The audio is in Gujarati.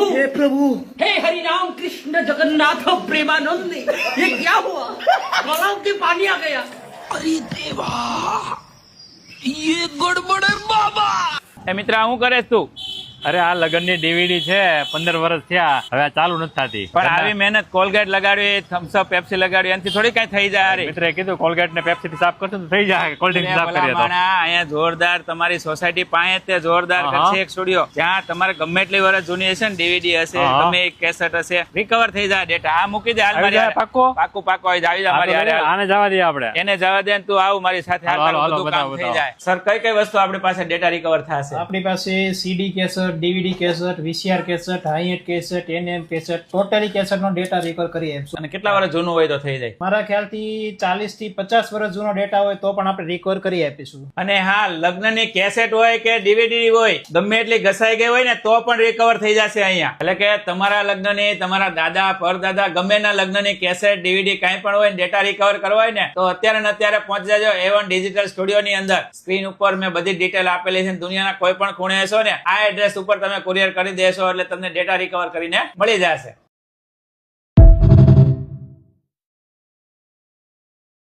प्रभु हे प्रभु हे हरि राम कृष्ण जगन्नाथ प्रेमानंद ये क्या हुआ गलाव के पानी आ गया अरे देवा ये गड़बड़ है बाबा। એ મિત્ર હું કરે તું? અરે આ લગનની ડીવીડી છે 15 વર્ષ થયા, હવે આ ચાલુ નથી થતી. પણ આવી મહેનત કોલગેટ લગાડવી, થમ્સ અપ, પેપ્સી લગાડવી, એનાથી થોડી કઈ થઈ જાય. અરે મિત્રે કીધું કોલગેટ ને પેપ્સી થી સાફ કરશું તો થઈ જાય. કોલ્ડ ડ્રિંક સાફ કરીએ તો અહીંયા જોરદાર તમારી સોસાયટી પાસે તે જોરદાર કરશે એક સ્ટુડિયો, જ્યાં તમારે ગમે એટલી વર્ષ જૂની હશે ને ડીવીડી હશે, ગમે એક કેસેટ હશે, રિકવર થઈ જાય ડેટા. આ મૂકી દે હાલ મારી હારે. પાક્કો પાક્કું આવી જાય મારી હારે. આને જવા દઈએ આપણે. એને જવા દે ને તું આવ મારી સાથે, હાલ હાલો, તારું હાલો, બધું કામ બતાવો, થઈ જાય. સર કઈ કઈ વસ્તુ આપણી પાસે ડેટા રિકવર થશે? આપણી પાસે CD cassette, DVD cassette, VCR cassette, Hi8 cassette, NM cassette, totally cassette નો ડેટા રિકવર કરી આપશું. અને કેટલા વર્ષ જૂનું હોય તો થઈ જાય? મારા ખ્યાલથી 40 થી 50 વર્ષ જૂનો ડેટા હોય તો પણ આપણે રિકવર કરી આપીશું. અને હા, લગ્નની કેસેટ હોય કે ડીવીડી હોય, ગમે એટલી ઘસાઈ ગઈ હોય ને તો પણ રિકવર થઈ જશે અહીંયા. એટલે કે તમારા લગ્નની, તમારા દાદા પરદાદા ગમેના લગ્નની કેસેટ, ડીવીડી કાંઈ પણ હોય, ડેટા રિકવર કરવા હોય ને તો અત્યારે ને અત્યારે પહોંચી જાજો A1 ડિજિટલ સ્ટુડિયો ની અંદર. સ્ક્રીન ઉપર મેં બધી ડિટેલ આપેલી છે. દુનિયાના કોઈ પણ ખૂણે હશો ને આ એડ્રેસ ઉપર તમે કુરિયર કરી દેશો એટલે તમને ડેટા રિકવર કરીને મળી જશે.